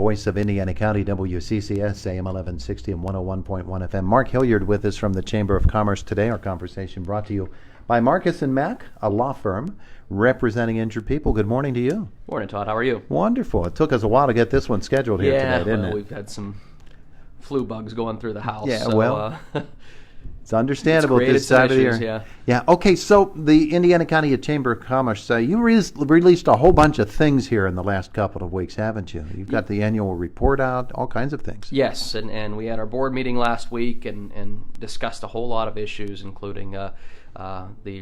voice of Indiana County, WCCS, AM 1160 and 101.1 FM. Mark Hilliard with us from the Chamber of Commerce today. Our conversation brought to you by Marcus & Mack, a law firm representing injured people. Good morning to you. Morning, Todd. How are you? Wonderful. It took us a while to get this one scheduled here today, didn't it? We've had some flu bugs going through the house. Yeah, so, well, it's understandable it's at this time of the year. Yeah. Yeah. Okay. So the Indiana County Chamber of Commerce, you released a whole bunch of things here in the last couple of weeks, haven't you? You've got the annual report out, all kinds of things. Yes, and we had our board meeting last week and discussed a whole lot of issues, including the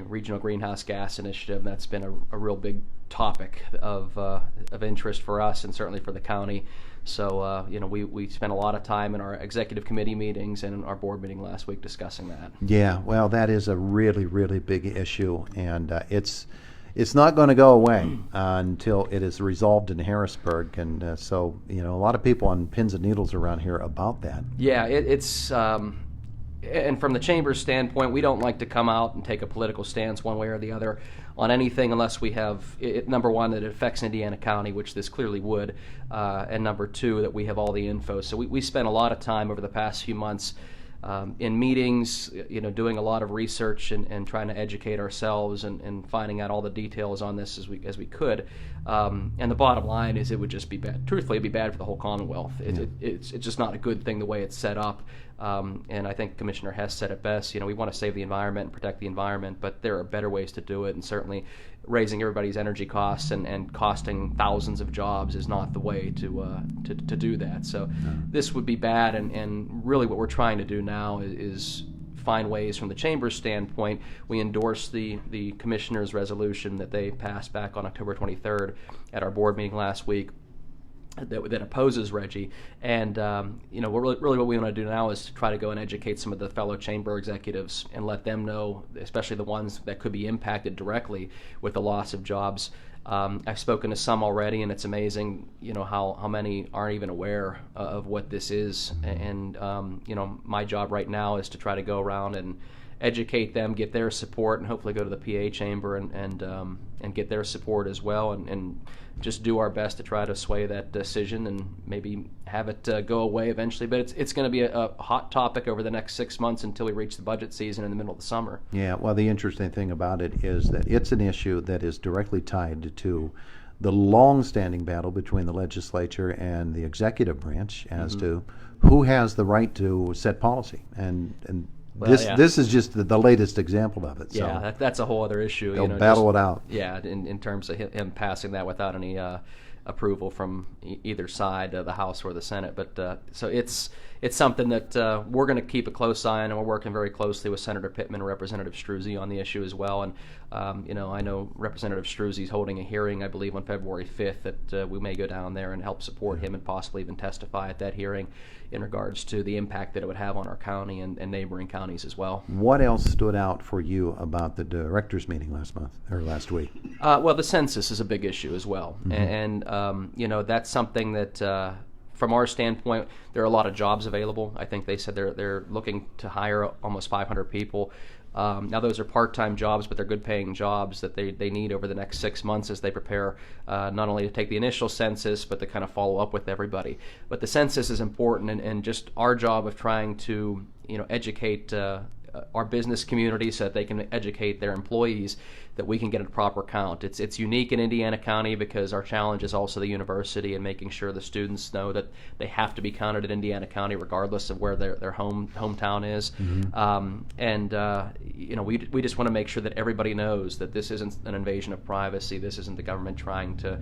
Regional Greenhouse Gas Initiative. That's been a real big topic of interest for us and certainly for the county. So, we spent a lot of time in our executive committee meetings and in our board meeting last week discussing that. Yeah, well, that is a really, really big issue, and it's not going to go away until it is resolved in Harrisburg. And so, a lot of people on pins and needles around here about that. Yeah, it's... and from the Chamber's standpoint, we don't like to come out and take a political stance one way or the other on anything unless we have, number one, that it affects Indiana County, which this clearly would, and number two, that we have all the info. So we spent a lot of time over the past few months in meetings, doing a lot of research and trying to educate ourselves and finding out all the details on this as we could. And the bottom line is it would just be bad. Truthfully, it'd be bad for the whole Commonwealth. It's just not a good thing the way it's set up. And I think Commissioner Hess said it best. We want to save the environment and protect the environment, but there are better ways to do it. And certainly, raising everybody's energy costs and costing thousands of jobs is not the way to do that. So this would be bad. And really, what we're trying to do now is find ways from the Chamber's standpoint. We endorsed the Commissioner's resolution that they passed back on October 23rd at our board meeting last week that opposes Reggie. And really what we want to do now is to try to go and educate some of the fellow Chamber executives and let them know, especially the ones that could be impacted directly with the loss of jobs. I've spoken to some already, and it's amazing, how many aren't even aware of what this is. And my job right now is to try to go around and educate them, get their support, and hopefully go to the PA Chamber and get their support as well, and just do our best to try to sway that decision and maybe have it go away eventually. But it's going to be a hot topic over the next 6 months until we reach the budget season in the middle of the summer. Yeah, well, the interesting thing about it is that it's an issue that is directly tied to the long-standing battle between the legislature and the executive branch as to who has the right to set policy. And this is just the latest example of it. So yeah, that's a whole other issue. They'll battle it out. Yeah, in terms of him passing that without any approval from either side, the House or the Senate. But so it's something that we're going to keep a close eye on, and we're working very closely with Senator Pittman and Representative Struzzi on the issue as well. And I know Representative Struzzi's holding a hearing, I believe, on February 5th that we may go down there and help support him and possibly even testify at that hearing in regards to the impact that it would have on our county and neighboring counties as well. What else stood out for you about the directors' meeting last week? Well, the census is a big issue as well, and that's something that. From our standpoint, there are a lot of jobs available. I think they said they're looking to hire almost 500 people. Now, those are part-time jobs, but they're good-paying jobs that they need over the next 6 months as they prepare not only to take the initial census, but to kind of follow up with everybody. But the census is important, and just our job of trying to educate our business community so that they can educate their employees that we can get a proper count. It's unique in Indiana County because our challenge is also the university and making sure the students know that they have to be counted at Indiana County regardless of where their hometown is. We just want to make sure that everybody knows that this isn't an invasion of privacy. This isn't the government trying to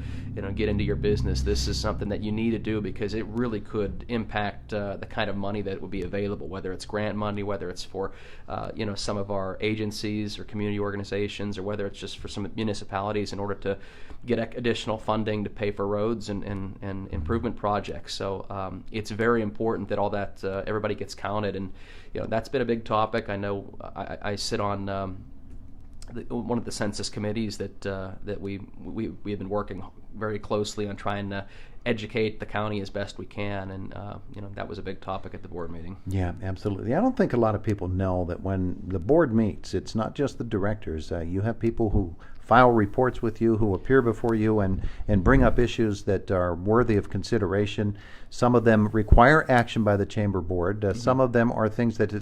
get into your business. This is something that you need to do because it really could impact the kind of money that would be available, whether it's grant money, whether it's for some of our agencies or community organizations, or whether it's just for some municipalities in order to get additional funding to pay for roads and improvement projects. So it's very important that all that everybody gets counted, and that's been a big topic. I know I sit on one of the census committees that we've been working very closely on trying to educate the county as best we can, and that was a big topic at the board meeting. Yeah, absolutely. I don't think a lot of people know that when the board meets, it's not just the directors. You have people who file reports with you, who appear before you and bring up issues that are worthy of consideration. Some of them require action by the Chamber Board. Some of them are things that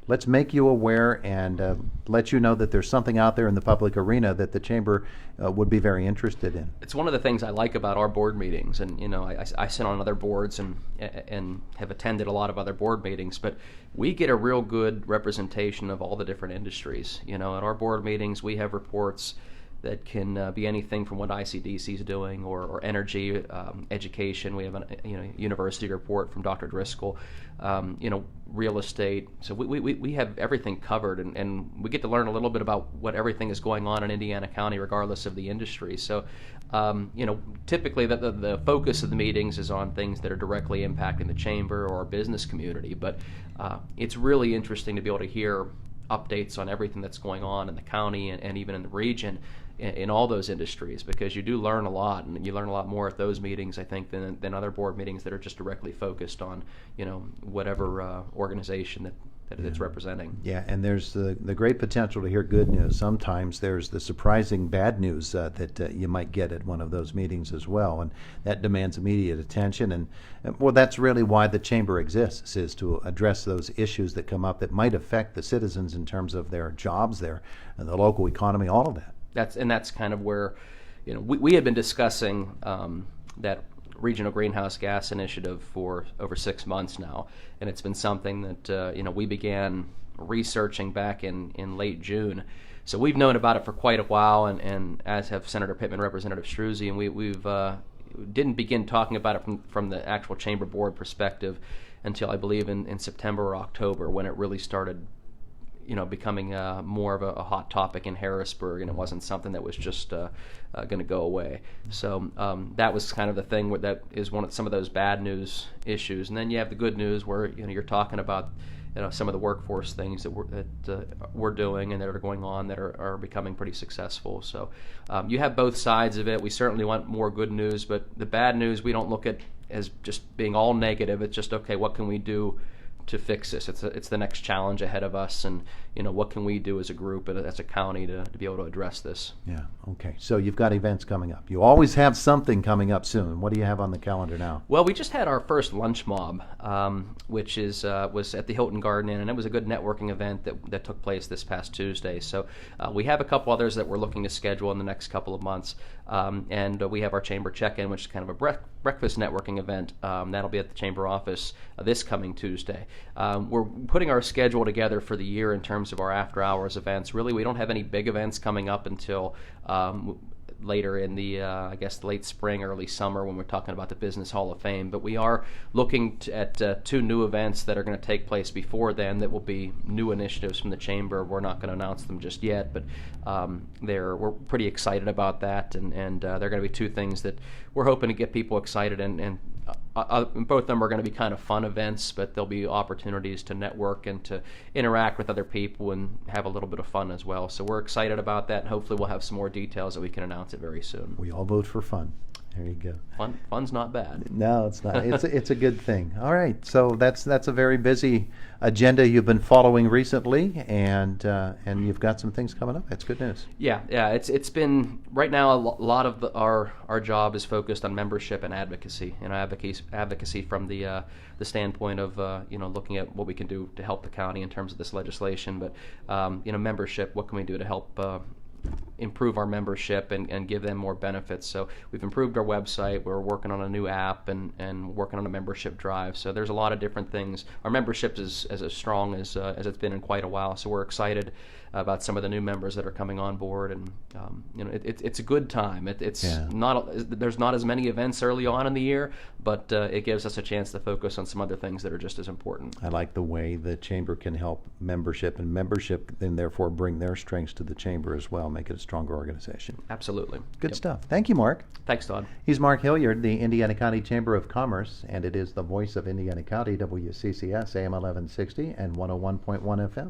let's make you aware and let you know that there's something out there in the public arena that the Chamber would be very interested in. It's one of the things I like about our board meetings, and I sit on other boards and have attended a lot of other board meetings, but we get a real good representation of all the different industries. At our board meetings, we have reports that can be anything from what ICCC is doing, or energy, education. We have a university report from Dr. Driscoll, real estate. So we have everything covered, and we get to learn a little bit about what everything is going on in Indiana County, regardless of the industry. So, typically the focus of the meetings is on things that are directly impacting the chamber or our business community. But it's really interesting to be able to hear updates on everything that's going on in the county and even in the region in all those industries, because you do learn a lot, and you learn a lot more at those meetings, I think, than other board meetings that are just directly focused on whatever organization that it's representing. Yeah, and there's the great potential to hear good news. Sometimes there's the surprising bad news that you might get at one of those meetings as well, and that demands immediate attention. And well, that's really why the Chamber exists, is to address those issues that come up that might affect the citizens in terms of their jobs, the local economy, all of that. That's kind of where, we had been discussing that regional greenhouse gas initiative for over 6 months now, and it's been something that we began researching back in late June. So we've known about it for quite a while, and as have Senator Pittman, Representative Struzzi, and we've didn't begin talking about it from the actual Chamber Board perspective until I believe in September or October, when it really started becoming more of a hot topic in Harrisburg, and it wasn't something that was just going to go away. So that was kind of the thing that is some of those bad news issues. And then you have the good news where you're talking about some of the workforce things that we're doing and that are going on that are becoming pretty successful. So you have both sides of it. We certainly want more good news, but the bad news we don't look at as just being all negative. It's just, okay, what can we do to fix this? It's the next challenge ahead of us, and what can we do as a group and as a county to be able to address this? Yeah. Okay. So you've got events coming up. You always have something coming up soon. What do you have on the calendar now? Well, we just had our first lunch mob, which was at the Hilton Garden Inn, and it was a good networking event that took place this past Tuesday. So we have a couple others that we're looking to schedule in the next couple of months, and we have our chamber check-in, which is kind of a breakfast networking event. That'll be at the chamber office this coming Tuesday. We're putting our schedule together for the year in terms of our after-hours events. Really, we don't have any big events coming up until later in the, I guess, late spring, early summer, when we're talking about the Business Hall of Fame. But we are looking at 2 new events that are going to take place before then that will be new initiatives from the Chamber. We're not going to announce them just yet, but we're pretty excited about that, and they're going to be 2 things that we're hoping to get people excited, and both of them are going to be kind of fun events, but there'll be opportunities to network and to interact with other people and have a little bit of fun as well. So we're excited about that, and hopefully we'll have some more details that we can announce it very soon. We all vote for fun. There you go. Fun's not bad. No, it's not. It's a good thing. All right. So that's a very busy agenda you've been following recently, and you've got some things coming up. That's good news. Yeah. It's been right now a lot of our job is focused on membership and advocacy. Advocacy from the standpoint of looking at what we can do to help the county in terms of this legislation, but membership. What can we do to help improve our membership and give them more benefits? So we've improved our website. We're working on a new app and working on a membership drive. So there's a lot of different things. Our membership is as strong as it's been in quite a while. So we're excited about some of the new members that are coming on board, and it's a good time. There's not as many events early on in the year, but it gives us a chance to focus on some other things that are just as important. I like the way the Chamber can help membership, and membership then therefore bring their strengths to the Chamber as well, make it a stronger organization. Absolutely. Good stuff. Thank you, Mark. Thanks, Todd. He's Mark Hilliard, the Indiana County Chamber of Commerce, and it is the voice of Indiana County, WCCS, AM 1160 and 101.1 FM.